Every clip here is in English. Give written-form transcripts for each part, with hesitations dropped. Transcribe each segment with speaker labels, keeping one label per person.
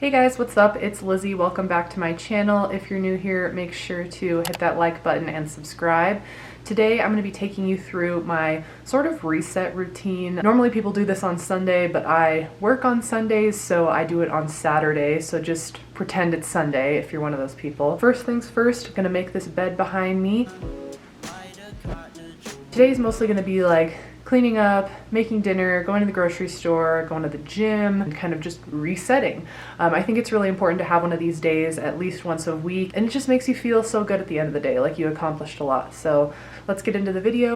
Speaker 1: Hey guys, what's up? It's Lizzie. Welcome back to my channel. If you're new here, make sure to hit that like button and subscribe. Today I'm going to be taking you through my sort of reset routine. Normally people do this on Sunday, but I work on Sundays, so I do it on Saturday, so just pretend it's Sunday if you're one of those people. First things first, I'm going to make this bed behind me. Today's mostly going to be like cleaning up, making dinner, going to the grocery store, going to the gym, and kind of just resetting. I think it's really important to have one of these days at least once a week, and it just makes you feel so good at the end of the day, like you accomplished a lot. So let's get into the video.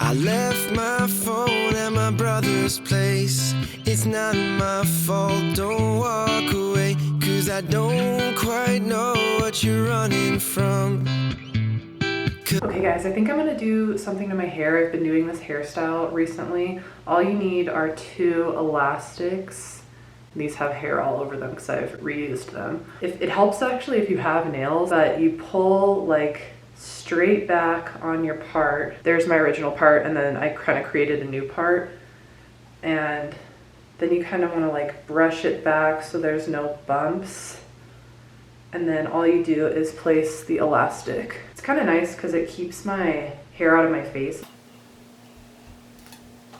Speaker 2: I left my phone at my brother's place. It's not my fault, don't walk away, 'cause I don't quite know what you're running from.
Speaker 1: Okay guys, I think I'm gonna do something to my hair. I've been doing this hairstyle recently. All you need are 2 elastics. These have hair all over them because I've reused them. It helps actually if you have nails, but you pull like straight back on your part. There's my original part, and then I kind of created a new part. And then you kind of want to like brush it back so there's no bumps. And then all you do is place the elastic. It's kind of nice because it keeps my hair out of my face.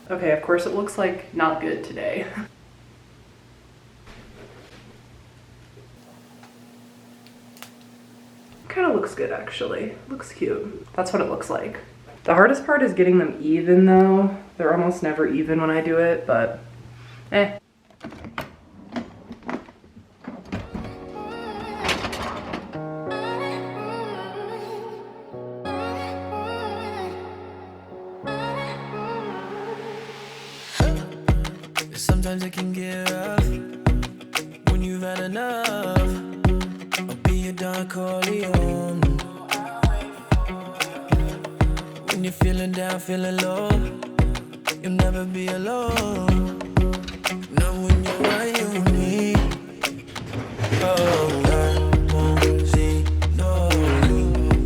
Speaker 1: Okay, of course it looks like not good today. Kind of looks good actually. Looks cute. That's what it looks like. The hardest part is getting them even though. They're almost never even when I do it, but eh.
Speaker 2: Sometimes it can get rough when you've had enough. I'll be your Don Corleone. When you're feeling down, feeling low, you'll never be alone. Not when you're right with me. Oh, I won't see no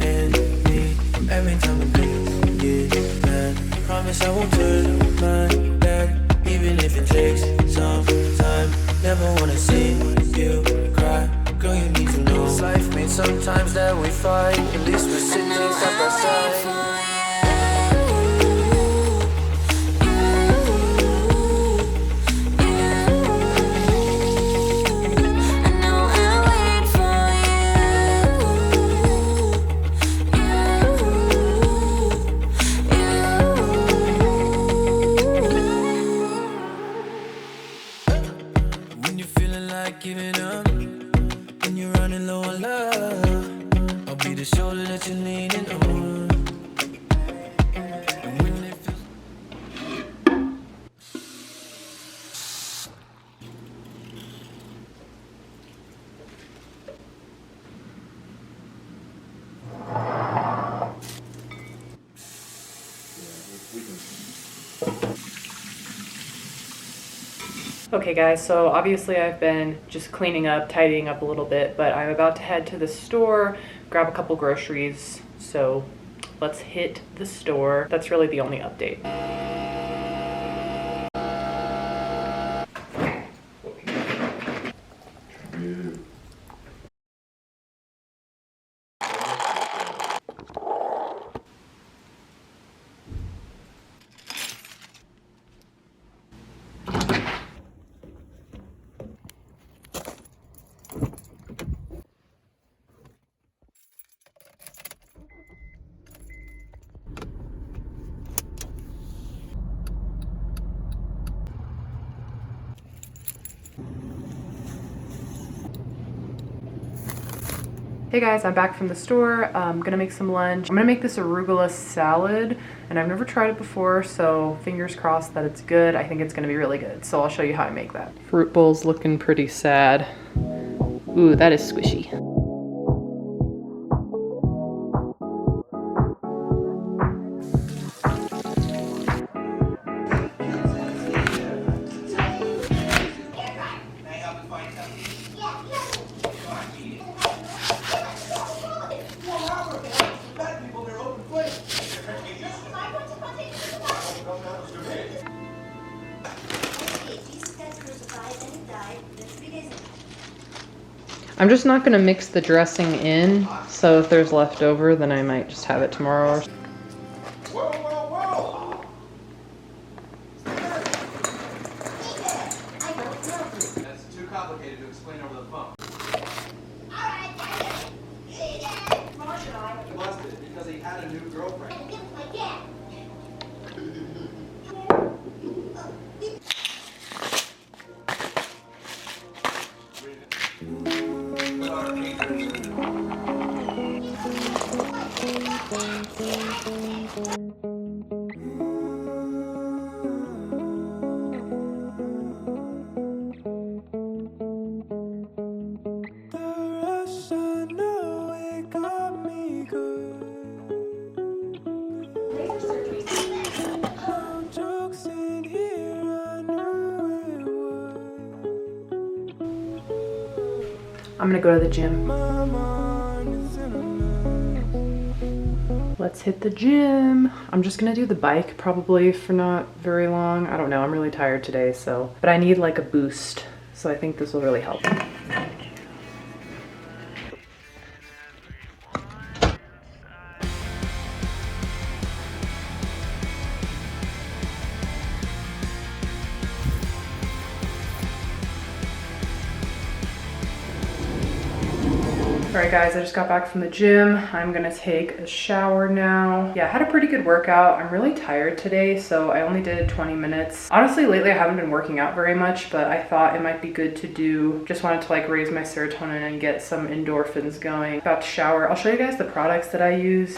Speaker 2: envy. Every time we get mad, promise I won't turn my back. Even if it takes some time, never wanna see you cry. Girl, you need to know it's life means sometimes that we fight. At least we're sitting side by side. Giving up, when you're running low on love, I'll be the shoulder that you're leaning on. And when it feels
Speaker 1: Okay guys, so obviously I've been just cleaning up, tidying up a little bit, but I'm about to head to the store, grab a couple groceries, so let's hit the store. That's really the only update. Hey guys, I'm back from the store. I'm gonna make some lunch. I'm gonna make this arugula salad, and I've never tried it before, so fingers crossed that it's good. I think it's gonna be really good, so I'll show you how I make that. Fruit bowl's looking pretty sad. Ooh, that is squishy. I'm just not gonna mix the dressing in, so if there's leftover, then I might just have it tomorrow.
Speaker 3: Whoa, whoa, whoa! That's too complicated to explain over the phone. He busted because he had a new girlfriend.
Speaker 1: I'm gonna go to the gym. Let's hit the gym. I'm just gonna do the bike probably for not very long. I don't know, I'm really tired today, so. But I need like a boost, so I think this will really help. All right guys, I just got back from the gym. I'm gonna take a shower now. Yeah, I had a pretty good workout. I'm really tired today, so I only did 20 minutes. Honestly, lately I haven't been working out very much, but I thought it might be good to do, just wanted to like raise my serotonin and get some endorphins going. About to shower. I'll show you guys the products that I use.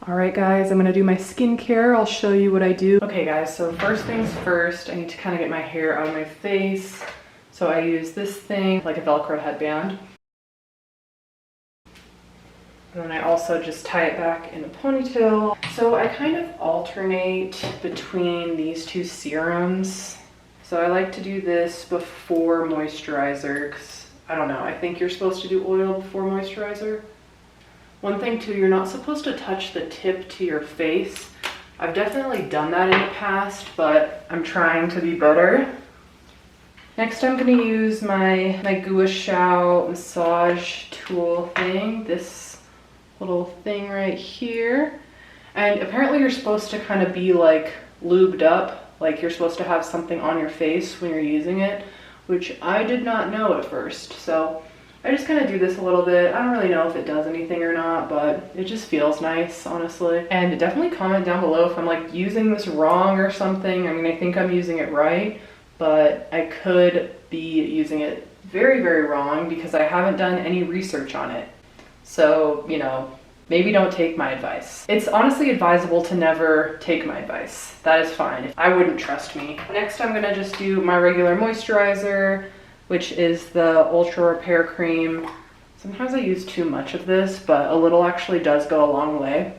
Speaker 1: All right guys, I'm gonna do my skincare. I'll show you what I do. Okay guys, so first things first, I need to kind of get my hair out of my face. So I use this thing, like a Velcro headband. And then I also just tie it back in a ponytail. So I kind of alternate between these two serums. So I like to do this before moisturizer, because I don't know, I think you're supposed to do oil before moisturizer. One thing too, you're not supposed to touch the tip to your face. I've definitely done that in the past, but I'm trying to be better. Next, I'm gonna use my Gua Sha massage tool thing, this little thing right here. And apparently you're supposed to kind of be like lubed up, like you're supposed to have something on your face when you're using it, which I did not know at first. So I just kind of do this a little bit. I don't really know if it does anything or not, but it just feels nice, honestly. And definitely comment down below if I'm like using this wrong or something. I mean, I think I'm using it right, but I could be using it very, very wrong because I haven't done any research on it. So, you know, maybe don't take my advice. It's honestly advisable to never take my advice. That is fine. I wouldn't trust me. Next, I'm gonna just do my regular moisturizer, which is the Ultra Repair Cream. Sometimes I use too much of this, but a little actually does go a long way.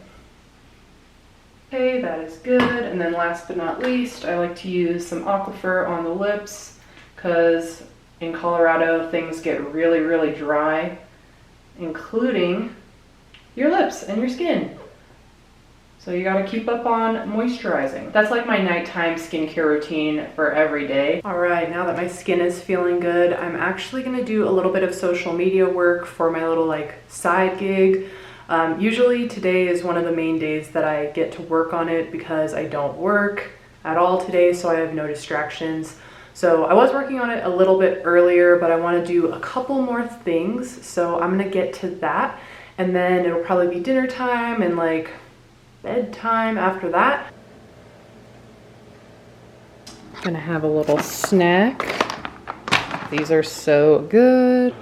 Speaker 1: Okay, that is good. And then last but not least, I like to use some Aquifer on the lips because in Colorado, things get really, really dry, including your lips and your skin. So you gotta keep up on moisturizing. That's like my nighttime skincare routine for every day. All right, now that my skin is feeling good, I'm actually gonna do a little bit of social media work for my little like side gig. Usually today is one of the main days that I get to work on it because I don't work at all today, so I have no distractions. So I was working on it a little bit earlier, but I want to do a couple more things. So I'm gonna get to that, and then it'll probably be dinner time and like bedtime after that. Gonna have a little snack. These are so good.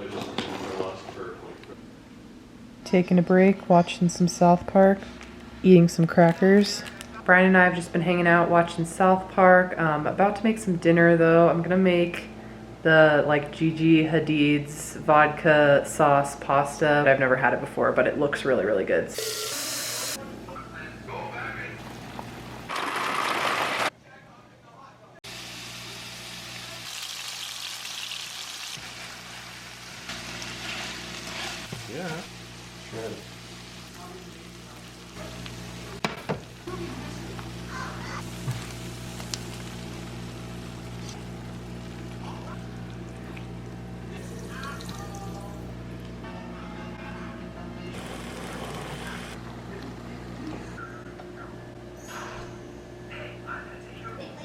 Speaker 1: Taking a break, watching some South Park, eating some crackers. Brian and I have just been hanging out watching South Park. About to make some dinner though. I'm gonna make the like Gigi Hadid's vodka sauce pasta. I've never had it before, but it looks really, really good.
Speaker 3: Yeah. Sure.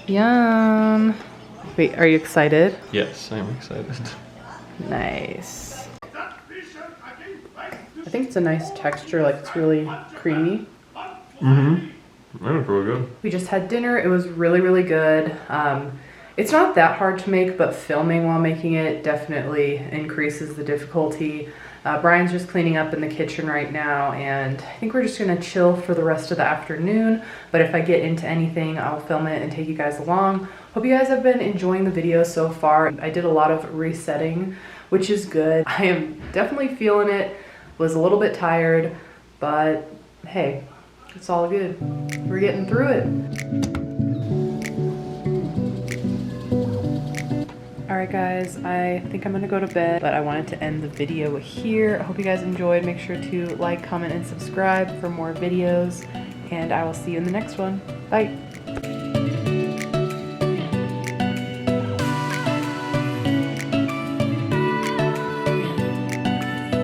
Speaker 1: Yum. Wait, are you excited?
Speaker 4: Yes, I'm excited.
Speaker 1: Nice. I think it's a nice texture, like it's really creamy.
Speaker 4: Mm-hmm. That was really good.
Speaker 1: We just had dinner. It was really, really good. It's not that hard to make, but filming while making it definitely increases the difficulty. Brian's just cleaning up in the kitchen right now, and I think we're just gonna chill for the rest of the afternoon. But if I get into anything, I'll film it and take you guys along. Hope you guys have been enjoying the video so far. I did a lot of resetting, which is good. I am definitely feeling it. Was a little bit tired, but hey, it's all good. We're getting through it. All right guys, I think I'm gonna go to bed, but I wanted to end the video here. I hope you guys enjoyed. Make sure to like, comment, and subscribe for more videos, and I will see you in the next one. Bye.